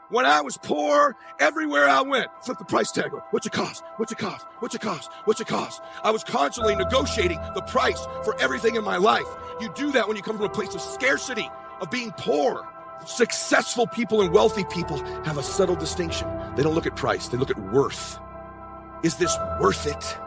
When I was poor, everywhere I went, flip the price tag. What's it cost? What's it cost? What's it cost? What's it cost? I was constantly negotiating the price for everything in my life. You do that when you come from a place of scarcity, of being poor. Successful people and wealthy people have a subtle distinction. They don't look at price, they look at worth. Is this worth it?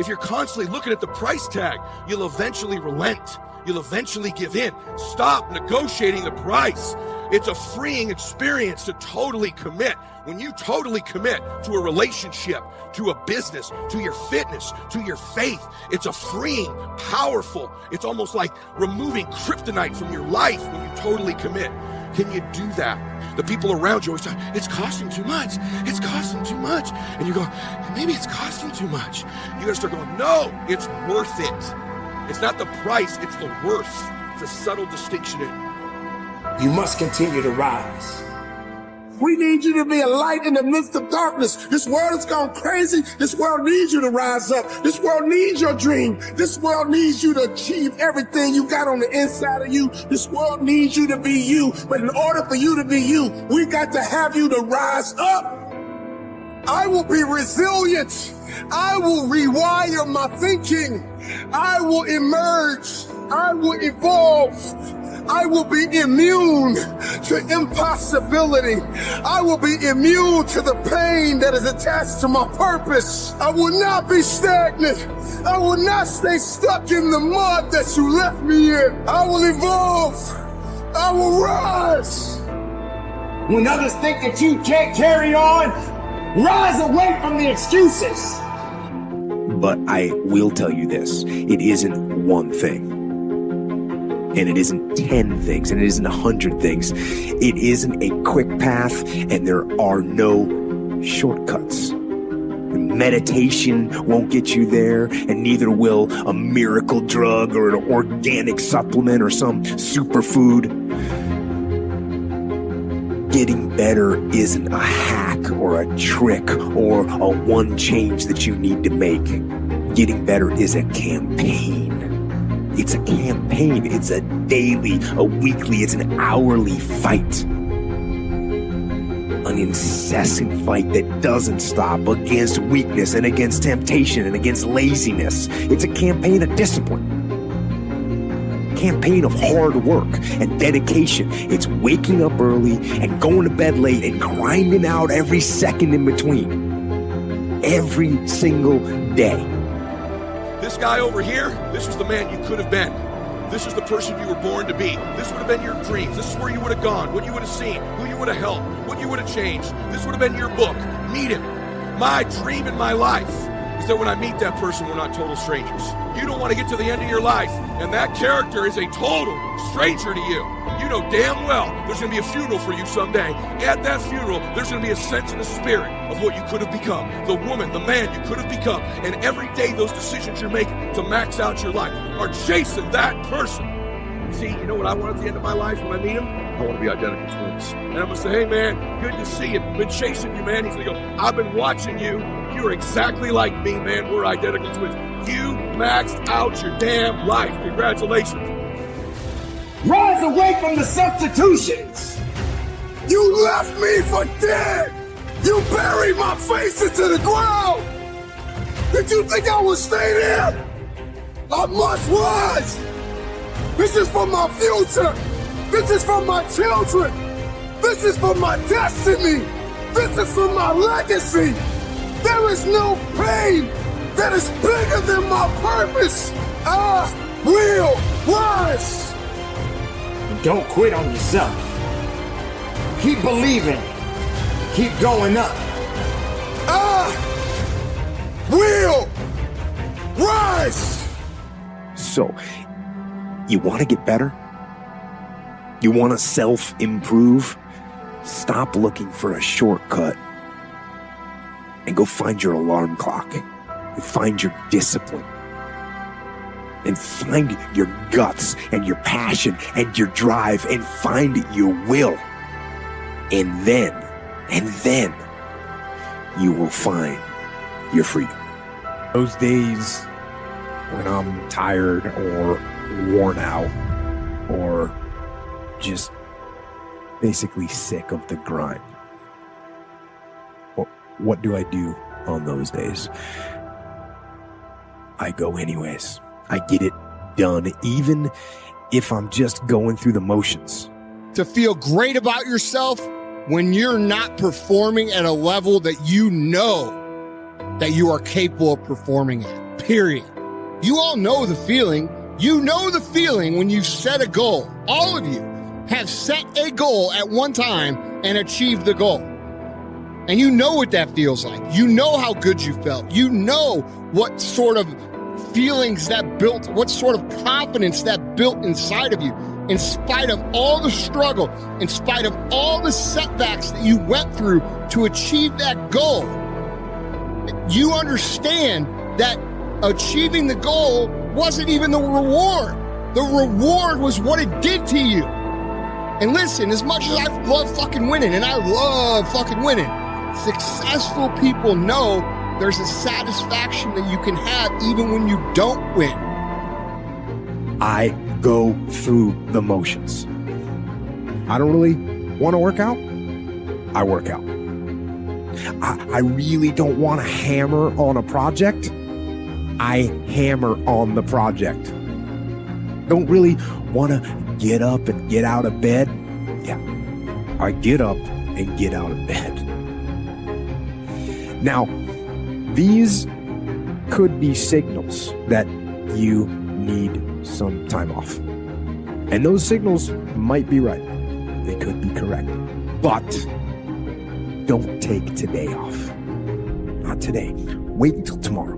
If you're constantly looking at the price tag, you'll eventually relent. You'll eventually give in. Stop negotiating the price. It's a freeing experience to totally commit. When you totally commit to a relationship, to a business, to your fitness, to your faith, it's a freeing, powerful, it's almost like removing kryptonite from your life when you totally commit. Can you do that? The people around you always say, it's costing too much. It's costing too much. And you go, maybe it's costing too much. You gotta start going, no, it's worth it. It's not the price, it's the worth. It's a subtle distinction in it. You must continue to rise. We need you to be a light in the midst of darkness. This world has gone crazy. This world needs you to rise up. This world needs your dream. This world needs you to achieve everything you got on the inside of you. This world needs you to be you. But in order for you to be you, we got to have you to rise up. I will be resilient. I will rewire my thinking. I will emerge. I will evolve. I will be immune to impossibility. I will be immune to the pain that is attached to my purpose. I will not be stagnant. I will not stay stuck in the mud that you left me in. I will evolve. I will rise. When others think that you can't carry on, rise away from the excuses. But I will tell you this, it isn't one thing. And it isn't 10 things, and it isn't 100 things. It isn't a quick path, and there are no shortcuts. Meditation won't get you there, and neither will a miracle drug or an organic supplement or some superfood. Getting better isn't a hack or a trick or a one change that you need to make. Getting better is a campaign. It's a campaign. It's a daily, a weekly, it's an hourly fight. An incessant fight that doesn't stop against weakness and against temptation and against laziness. It's a campaign of discipline. Campaign of hard work and dedication. It's waking up early and going to bed late and grinding out every second in between. Every single day. This guy over here, this was the man you could have been. This is the person you were born to be. This would have been your dreams. This is where you would have gone, what you would have seen, who you would have helped, what you would have changed. This would have been your book. Meet him. My dream in my life is that when I meet that person, we're not total strangers. You don't want to get to the end of your life, and that character is a total stranger to you. You know damn well there's going to be a funeral for you someday. At that funeral, there's going to be a sense in the spirit of what you could have become, the woman, the man you could have become. And every day those decisions you're making to max out your life are chasing that person. See, you know what I want at the end of my life when I meet him? I want to be identical twins. And I'm going to say, hey man, good to see you. Been chasing you, man. He's going to go, I've been watching you. You're exactly like me, man. We're identical twins. You maxed out your damn life. Congratulations. Rise away from the substitutions. You left me for dead. You buried my face into the ground. Did you think I would stay there? I must rise. This is for my future. This is for my children. This is for my destiny. This is for my legacy. There is no pain that is bigger than my purpose. I will rise. Don't quit on yourself. Keep believing. Keep going up. I will rise. So, you want to get better? You want to self-improve? Stop looking for a shortcut and go find your alarm clock and find your discipline and find your guts and your passion and your drive and find your will. And then you will find your freedom. Those days when I'm tired or worn out or just basically sick of the grind, what do I do on those days? I go anyways. I get it done, even if I'm just going through the motions. To feel great about yourself when you're not performing at a level that you know that you are capable of performing at, period. You all know the feeling. You know the feeling when you set a goal. All of you have set a goal at one time and achieved the goal. And you know what that feels like. You know how good you felt. You know what sort of feelings that built, what sort of confidence that built inside of you, in spite of all the struggle, in spite of all the setbacks that you went through to achieve that goal. You understand that achieving the goal wasn't even the reward. The reward was what it did to you. And listen, as much as I love fucking winning, and I love fucking winning, successful people know there's a satisfaction that you can have even when you don't win. I go through the motions. I don't really want to work out. I work out. I really don't want to hammer on a project. I hammer on the project. Don't really want to get up and get out of bed. Yeah, I get up and get out of bed. Now, these could be signals that you need some time off. And those signals might be right. They could be correct. But don't take today off. Not today. Wait until tomorrow.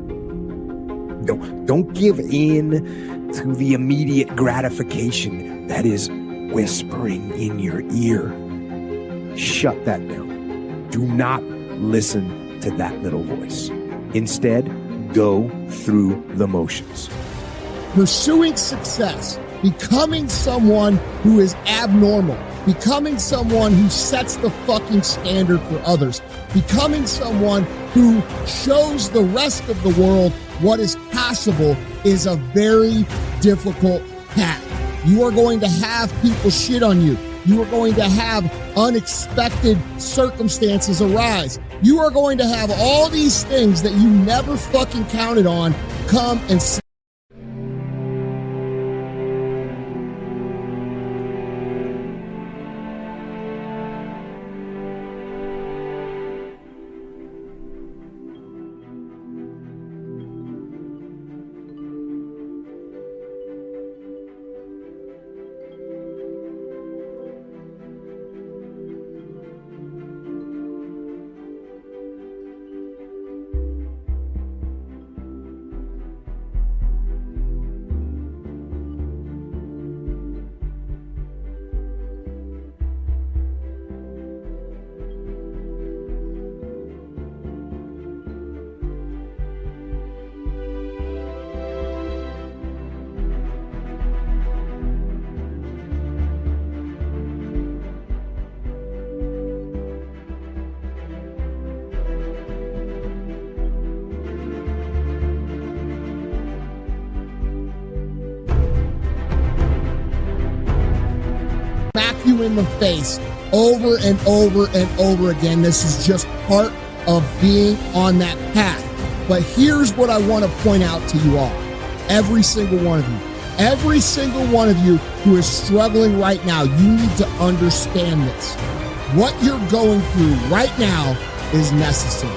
Don't give in to the immediate gratification that is whispering in your ear. Shut that down. Do not listen to that little voice. Instead, go through the motions. Pursuing success, becoming someone who is abnormal, becoming someone who sets the fucking standard for others, becoming someone who shows the rest of the world what is possible is a very difficult path. You are going to have people shit on you. You are going to have unexpected circumstances arise. You are going to have all these things that you never fucking counted on come and you in the face over and over and over again. This is just part of being on that path. But here's what I want to point out to you all. Every single one of you who is struggling right now, you need to understand this. What you're going through right now is necessary.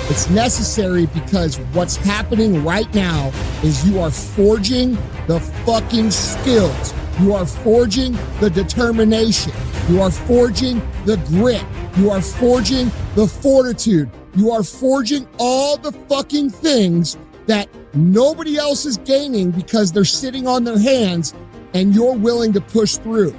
It's necessary because what's happening right now is you are forging the fucking skills. You are forging the determination. You are forging the grit. You are forging the fortitude. You are forging all the fucking things that nobody else is gaining because they're sitting on their hands and you're willing to push through.